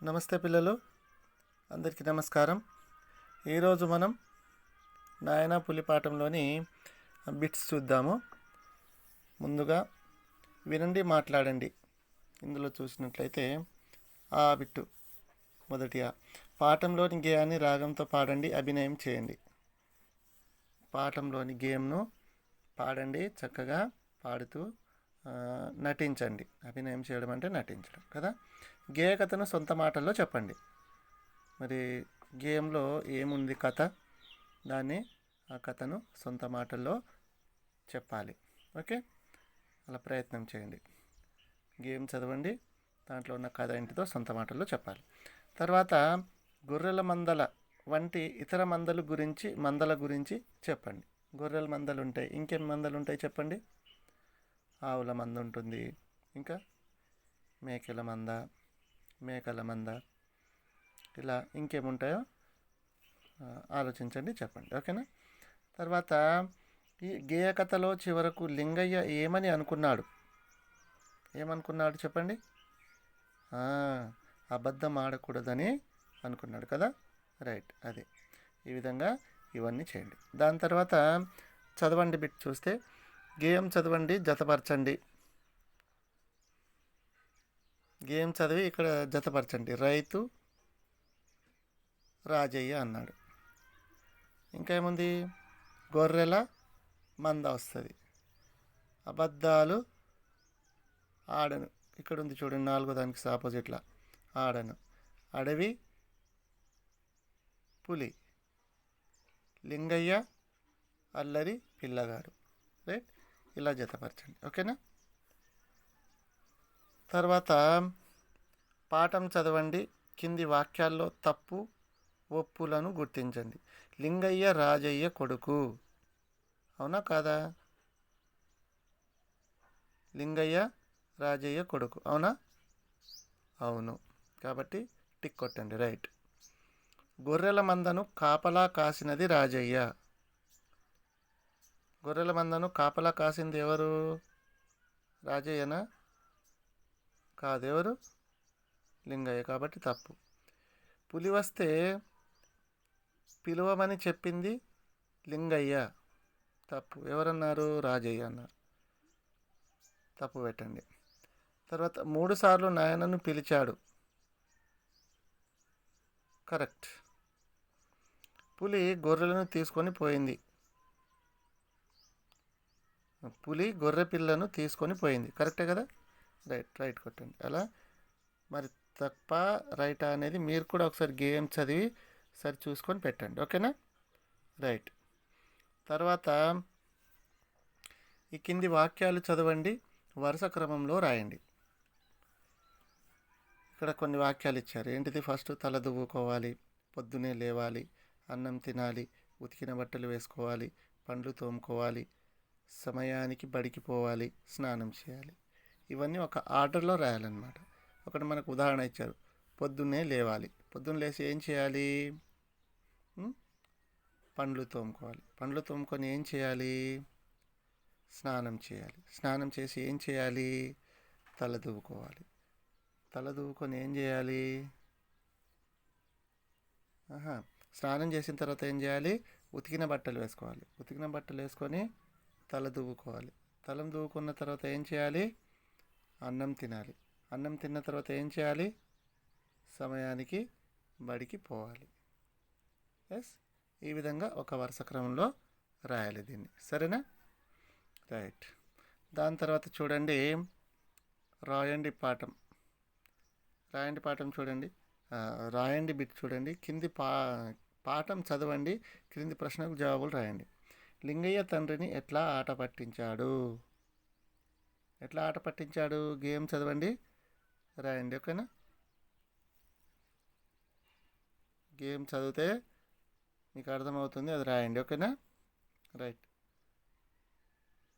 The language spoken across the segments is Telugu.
నమస్తే పిల్లలు, అందరికీ నమస్కారం. ఈరోజు మనం నాయన పులి పాఠంలోని బిట్స్ చూద్దాము. ముందుగా వినండి, మాట్లాడండి. ఇందులో చూసినట్లయితే ఆ బిట్టు మొదటిగా పాఠంలోని గేయాన్ని రాగంతో పాడండి, అభినయం చేయండి. పాఠంలోని గేమ్ను పాడండి, చక్కగా పాడుతూ నటించండి. అభినయం చేయడం అంటే నటించడం కదా. గేయ కథను సొంత మాటల్లో చెప్పండి. మరి గేమ్లో ఏముంది కథ, దాన్ని ఆ కథను సొంత మాటల్లో చెప్పాలి. ఓకే, అలా ప్రయత్నం చేయండి. గేమ్ చదవండి, దాంట్లో ఉన్న కథ ఏంటిదో సొంత మాటల్లో చెప్పాలి. తర్వాత గొర్రెల మందల వంటి ఇతర మందల గురించి చెప్పండి. గొర్రెల మందలు ఉంటాయి, ఇంకేం మందలు ఉంటాయి చెప్పండి. ఆవుల మంద ఉంటుంది, ఇంకా మేకల మంద, ఇలా ఇంకేముంటాయో ఆలోచించండి, చెప్పండి. ఓకేనా. తర్వాత ఈ గేయ కథలో చివరకు లింగయ్య ఏమనుకున్నాడు చెప్పండి. అబద్ధం ఆడకూడదని అనుకున్నాడు కదా. రైట్, అది. ఈ విధంగా ఇవన్నీ చేయండి. దాని తర్వాత చదవండి బిట్ చూస్తే గేయం చదవండి, జతపరచండి. గేమ్ చదివి ఇక్కడ జతపరచండి. రైతు రాజయ్య అన్నాడు. ఇంకా ఏముంది? గొర్రెల మంద వస్తుంది. అబద్ధాలు ఆడను, ఇక్కడ ఉంది చూడండి, 4వ దానికి ఆపోజిట్లో ఆడను. అడవి పులి. లింగయ్య అల్లరి పిల్లగాడు. రైట్, ఇలా జతపరచండి. ఓకేనా. తర్వాత పాఠం చదవండి, కింది వాక్యాల్లో తప్పు ఒప్పులను గుర్తించండి. లింగయ్య రాజయ్య కొడుకు, అవునా కాదా? లింగయ్య రాజయ్య కొడుకు, అవునా? అవును, కాబట్టి టిక్ కొట్టండి. రైట్. గొర్రెల మందను కాపలా కాసినది రాజయ్య. గొర్రెల మందను కాపలా కాసింది ఎవరు? రాజయ్యనా? కాదు, ఎవరు? లింగయ్య, కాబట్టి తప్పు. పులి వస్తే పిలువమని చెప్పింది లింగయ్య, తప్పు. ఎవరన్నారు? రాజయ్య అన్నారు, తప్పు పెట్టండి. తర్వాత 3 సార్లు నాయనను పిలిచాడు, కరెక్ట్. పులి గొర్రెలను తీసుకొని పోయింది. పులి గొర్రె పిల్లను తీసుకొని పోయింది, కరెక్టే కదా. రైట్ కొట్టండి. అలా మరి తప్ప రైటా అనేది మీరు కూడా ఒకసారి గేమ్ చదివి సరి చూసుకొని పెట్టండి. ఓకేనా. రైట్. తర్వాత ఈ కింది వాక్యాలు చదవండి, వరుస క్రమంలో రాయండి. ఇక్కడ కొన్ని వాక్యాలు ఇచ్చారు. ఏంటిది? ఫస్ట్ తల దువ్వుకోవాలి, పొద్దునే లేవాలి, అన్నం తినాలి, ఉతికిన బట్టలు వేసుకోవాలి, పండ్లు తోముకోవాలి, సమయానికి బడికి పోవాలి, స్నానం చేయాలి. ఇవన్నీ ఒక ఆర్డర్లో రాయాలన్నమాట. ఒకటి మనకు ఉదాహరణ ఇచ్చారు. పొద్దున్నే లేవాలి, పొద్దున్న లేచి ఏం చేయాలి? పండ్లు తోముకోవాలి. పండ్లు తోముకొని ఏం చేయాలి? స్నానం చేయాలి. స్నానం చేసి ఏం చేయాలి? తల దువ్వుకోవాలి. తల దువ్వుకొని ఏం చేయాలి? స్నానం చేసిన తర్వాత ఏం చేయాలి? ఉతికిన బట్టలు వేసుకోవాలి. ఉతికిన బట్టలు వేసుకొని తల దువ్వుకోవాలి. తల దువ్వుకున్న తర్వాత ఏం చేయాలి? అన్నం తినాలి. అన్నం తిన్న తర్వాత ఏం చేయాలి? సమయానికి బడికి పోవాలి. ఎస్, ఈ విధంగా ఒక వరుస క్రమంలో రాయాలి దీన్ని, సరేనా. రైట్. దాని తర్వాత చూడండి, రాయండి పాఠం చూడండి. రాయండి బిట్ చూడండి. కింది పాఠం చదవండి, క్రింది ప్రశ్నకు జవాబులు రాయండి. లింగయ్య తండ్రిని ఎట్లా ఆట పట్టించాడు? గేమ్ చదవండి, రాయండి. ఓకేనా. గేమ్ చదివితే మీకు అర్థమవుతుంది, అది రాయండి. ఓకేనా. రైట్.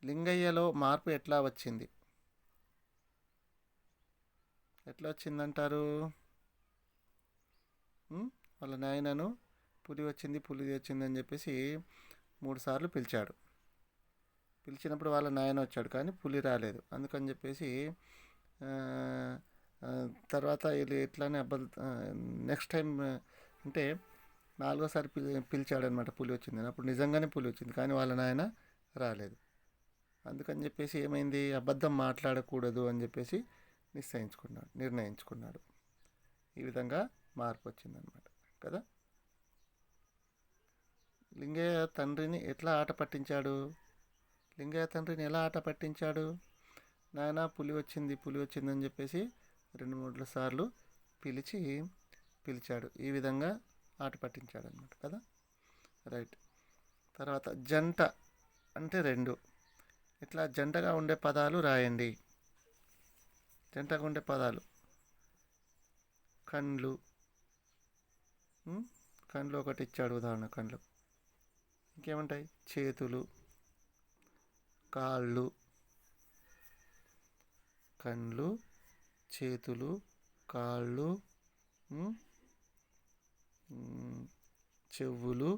లింగయ్యలో మార్పు ఎట్లా వచ్చిందంటారు? వాళ్ళ నాయనను పులి వచ్చిందని చెప్పేసి 3 సార్లు పిలిచాడు. పిలిచినప్పుడు వాళ్ళ నాయన వచ్చాడు, కానీ పులి రాలేదు. అందుకని చెప్పేసి తర్వాత వీళ్ళు ఎట్లానే నెక్స్ట్ టైం అంటే నాలుగోసారి పిలిచాడనమాట, పులి వచ్చిందని. అప్పుడు నిజంగానే పులి వచ్చింది, కానీ వాళ్ళ నాయన రాలేదు. అందుకని చెప్పేసి ఏమైంది, అబద్ధం మాట్లాడకూడదు అని చెప్పేసి నిర్ణయించుకున్నాడు. ఈ విధంగా మార్పు వచ్చిందనమాట కదా. లింగయ్య తండ్రిని ఎట్లా ఆట పట్టించాడు? లింగయ్య తండ్రిని ఎలా ఆట పట్టించాడు? నాయన పులి వచ్చిందని చెప్పేసి 2-3 సార్లు పిలిచాడు. ఈ విధంగా ఆట పట్టించాడు అనమాట కదా. రైట్. తర్వాత జంట అంటే 2. ఇట్లా జంటగా ఉండే పదాలు రాయండి. జంటగా ఉండే పదాలు కండ్లు. కండ్లు ఒకటి ఇచ్చాడు, ఉదాహరణ కండ్లు. ఇంకేముంటాయి? చేతులు, కాళ్ళు. కండ్లు, చేతులు, కాళ్ళు, చెవులు,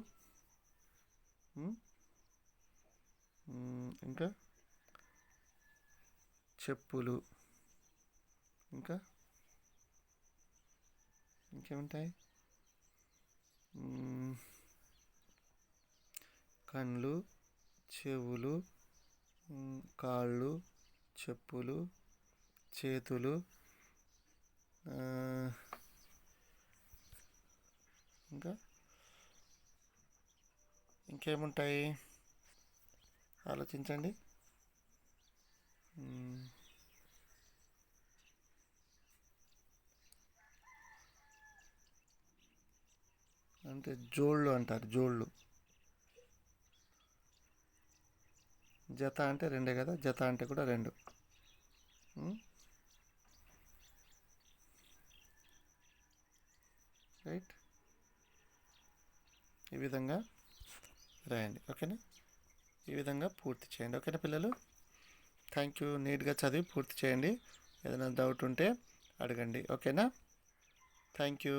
ఇంకా చెప్పులు, ఇంకా ఇంకేముంటాయి? కండ్లు, చెవులు, కాళ్ళు, చెప్పులు, చేతులు, ఇంకా ఇంకేముంటాయి ఆలోచించండి. అంటే జోళ్ళు అంటారు, జోళ్ళు. జత అంటే 2 కదా, జత అంటే కూడా 2. రైట్. ఈ విధంగా రాయండి, ఓకేనా. ఈ విధంగా పూర్తి చేయండి, ఓకేనా పిల్లలు. Thank you. నీట్గా చదివి పూర్తి చేయండి. ఏదైనా డౌట్ ఉంటే అడగండి, ఓకేనా. Thank you.